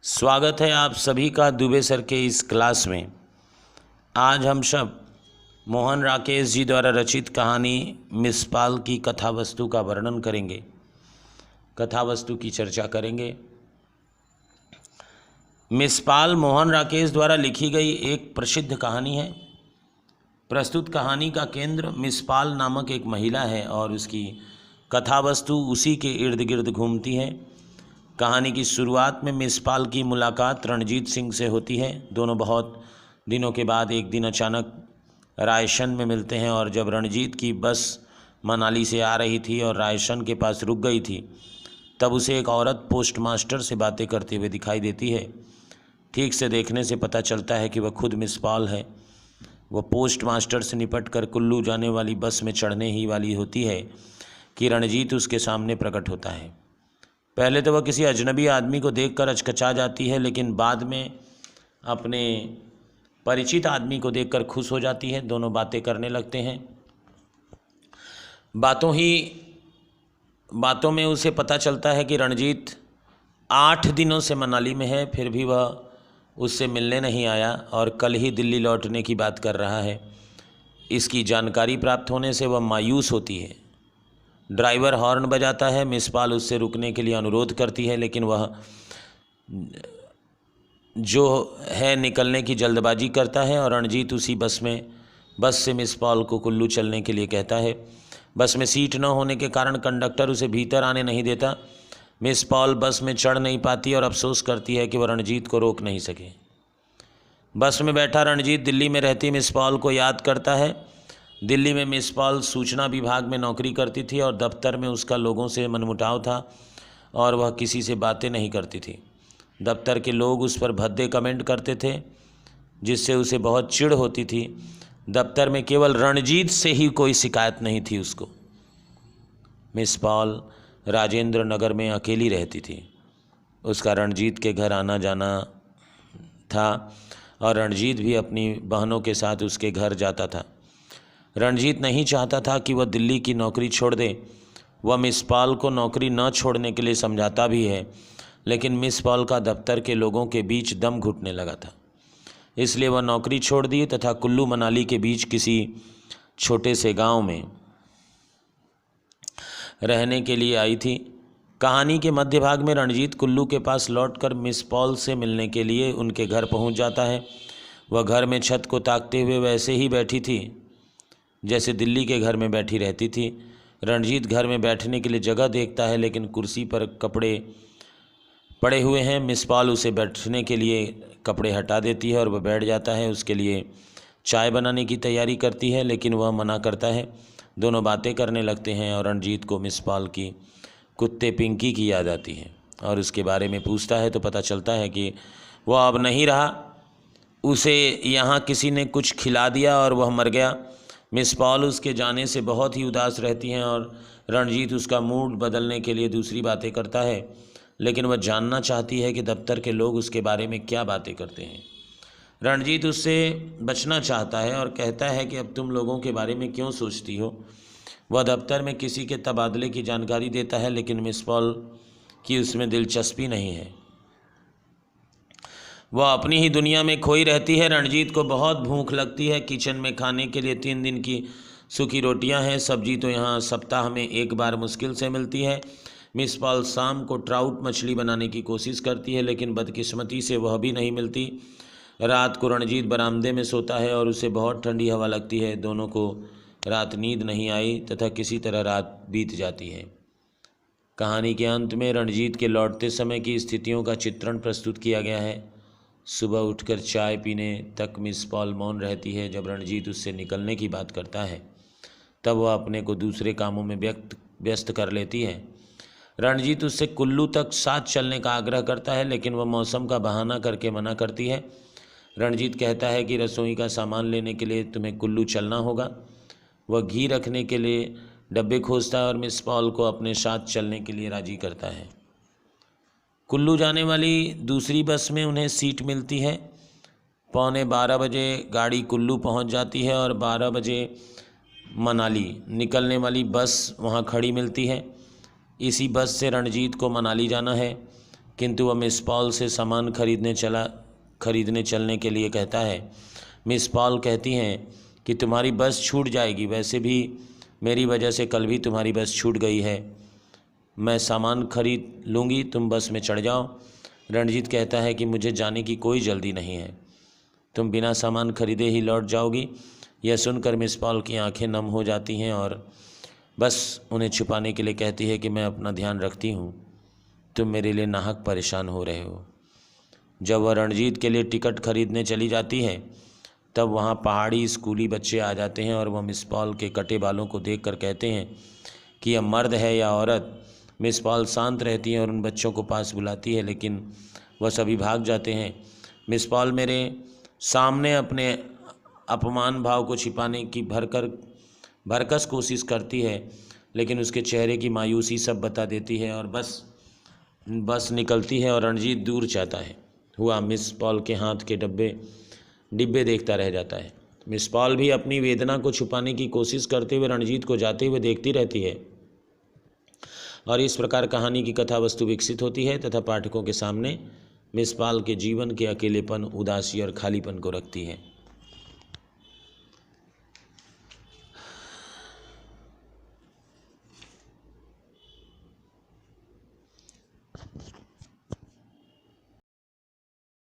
स्वागत है आप सभी का दुबे सर के इस क्लास में। आज हम सब मोहन राकेश जी द्वारा रचित कहानी मिसपाल की कथा वस्तु का वर्णन करेंगे, कथा वस्तु की चर्चा करेंगे। मिसपाल मोहन राकेश द्वारा लिखी गई एक प्रसिद्ध कहानी है। प्रस्तुत कहानी का केंद्र मिसपाल नामक एक महिला है और उसकी कथा वस्तु उसी के इर्द गिर्द घूमती है। कहानी की शुरुआत में मिसपाल की मुलाकात रणजीत सिंह से होती है। दोनों बहुत दिनों के बाद एक दिन अचानक रायसन में मिलते हैं और जब रणजीत की बस मनाली से आ रही थी और रायसन के पास रुक गई थी, तब उसे एक औरत पोस्टमास्टर से बातें करते हुए दिखाई देती है। ठीक से देखने से पता चलता है कि वह खुद मिसपाल है। वह पोस्टमास्टर से निपट कर कुल्लू जाने वाली बस में चढ़ने ही वाली होती है कि रणजीत उसके सामने प्रकट होता है। पहले तो वह किसी अजनबी आदमी को देखकर अचकचा जाती है, लेकिन बाद में अपने परिचित आदमी को देखकर खुश हो जाती है। दोनों बातें करने लगते हैं। बातों में उसे पता चलता है कि रणजीत 8 दिनों से मनाली में है, फिर भी वह उससे मिलने नहीं आया और कल ही दिल्ली लौटने की बात कर रहा है। इसकी जानकारी प्राप्त होने से वह मायूस होती है। ड्राइवर हॉर्न बजाता है। मिसपाल उससे रुकने के लिए अनुरोध करती है, लेकिन वह जो है निकलने की जल्दबाजी करता है और रणजीत उसी बस से मिसपाल को कुल्लू चलने के लिए कहता है। बस में सीट न होने के कारण कंडक्टर उसे भीतर आने नहीं देता। मिसपाल बस में चढ़ नहीं पाती और अफसोस करती है कि वह रणजीत को रोक नहीं सके। बस में बैठा रणजीत दिल्ली में रहती मिसपाल को याद करता है। दिल्ली में मिसपाल सूचना विभाग में नौकरी करती थी और दफ्तर में उसका लोगों से मनमुटाव था और वह किसी से बातें नहीं करती थी। दफ्तर के लोग उस पर भद्दे कमेंट करते थे, जिससे उसे बहुत चिढ़ होती थी। दफ्तर में केवल रणजीत से ही कोई शिकायत नहीं थी उसको। मिसपाल राजेंद्र नगर में अकेली रहती थी। उसका रणजीत के घर आना जाना था और रणजीत भी अपनी बहनों के साथ उसके घर जाता था। रणजीत नहीं चाहता था कि वह दिल्ली की नौकरी छोड़ दे। वह मिसपाल को नौकरी न छोड़ने के लिए समझाता भी है, लेकिन मिसपाल का दफ्तर के लोगों के बीच दम घुटने लगा था। इसलिए वह नौकरी छोड़ दी तथा कुल्लू मनाली के बीच किसी छोटे से गांव में रहने के लिए आई थी। कहानी के मध्य भाग में रणजीत कुल्लू के पास लौटकर मिसपाल से मिलने के लिए उनके घर पहुंच जाता है। वह घर में छत को ताकते हुए वैसे ही बैठी थी जैसे दिल्ली के घर में बैठी रहती थी। रणजीत घर में बैठने के लिए जगह देखता है, लेकिन कुर्सी पर कपड़े पड़े हुए हैं। मिसपाल उसे बैठने के लिए कपड़े हटा देती है और वह बैठ जाता है। उसके लिए चाय बनाने की तैयारी करती है, लेकिन वह मना करता है। दोनों बातें करने लगते हैं और रणजीत को मिसपाल की कुत्ते पिंकी की याद आती है और उसके बारे में पूछता है तो पता चलता है कि वह अब नहीं रहा। उसे यहाँ किसी ने कुछ खिला दिया और वह मर गया। मिसपाल उसके जाने से बहुत ही उदास रहती हैं और रणजीत उसका मूड बदलने के लिए दूसरी बातें करता है, लेकिन वह जानना चाहती है कि दफ्तर के लोग उसके बारे में क्या बातें करते हैं। रणजीत उससे बचना चाहता है और कहता है कि अब तुम लोगों के बारे में क्यों सोचती हो। वह दफ्तर में किसी के तबादले की जानकारी देता है, लेकिन मिसपाल की उसमें दिलचस्पी नहीं है। वह अपनी ही दुनिया में खोई रहती है। रणजीत को बहुत भूख लगती है। किचन में खाने के लिए 3 दिन की सूखी रोटियां हैं। सब्जी तो यहाँ सप्ताह में एक बार मुश्किल से मिलती है। मिसपाल शाम को ट्राउट मछली बनाने की कोशिश करती है, लेकिन बदकिस्मती से वह भी नहीं मिलती। रात को रणजीत बरामदे में सोता है और उसे बहुत ठंडी हवा लगती है। दोनों को रात नींद नहीं आई तथा किसी तरह रात बीत जाती है। कहानी के अंत में रणजीत के लौटते समय की स्थितियों का चित्रण प्रस्तुत किया गया है। सुबह उठकर चाय पीने तक मिसपाल मौन रहती है। जब रणजीत उससे निकलने की बात करता है, तब वह अपने को दूसरे कामों में व्यस्त कर लेती है। रणजीत उससे कुल्लू तक साथ चलने का आग्रह करता है, लेकिन वह मौसम का बहाना करके मना करती है। रणजीत कहता है कि रसोई का सामान लेने के लिए तुम्हें कुल्लू चलना होगा। वह घी रखने के लिए डब्बे खोजता है और मिसपाल को अपने साथ चलने के लिए राजी करता है। कुल्लू जाने वाली दूसरी बस में उन्हें सीट मिलती है। 11:15 बजे गाड़ी कुल्लू पहुंच जाती है और 12 बजे मनाली निकलने वाली बस वहां खड़ी मिलती है। इसी बस से रणजीत को मनाली जाना है। किंतु वह मिस पॉल से सामान खरीदने चलने के लिए कहता है। मिस पॉल कहती हैं कि तुम्हारी बस छूट जाएगी, वैसे भी मेरी वजह से कल भी तुम्हारी बस छूट गई है। मैं सामान खरीद लूँगी, तुम बस में चढ़ जाओ। रणजीत कहता है कि मुझे जाने की कोई जल्दी नहीं है, तुम बिना सामान खरीदे ही लौट जाओगी। यह सुनकर मिस पॉल की आंखें नम हो जाती हैं और बस उन्हें छुपाने के लिए कहती है कि मैं अपना ध्यान रखती हूँ, तुम मेरे लिए नाहक परेशान हो रहे हो। जब वह रणजीत के लिए टिकट खरीदने चली जाती है तब वहाँ पहाड़ी स्कूली बच्चे आ जाते हैं और वह मिस पॉल के कटे बालों को देखकर कहते हैं कि यह मर्द है या औरत। मिस पॉल शांत रहती है और उन बच्चों को पास बुलाती है, लेकिन वह सभी भाग जाते हैं। मिस पॉल मेरे सामने अपने अपमान भाव को छिपाने की भरकस कोशिश करती है, लेकिन उसके चेहरे की मायूसी सब बता देती है और बस निकलती है और रणजीत दूर जाता है हुआ मिस पॉल के हाथ के डिब्बे देखता रह जाता है। मिस पॉल भी अपनी वेदना को छुपाने की कोशिश करते हुए रणजीत को जाते हुए देखती रहती है और इस प्रकार कहानी की कथा वस्तु विकसित होती है तथा पाठकों के सामने मिस पॉल के जीवन के अकेलेपन, उदासी और खालीपन को रखती है।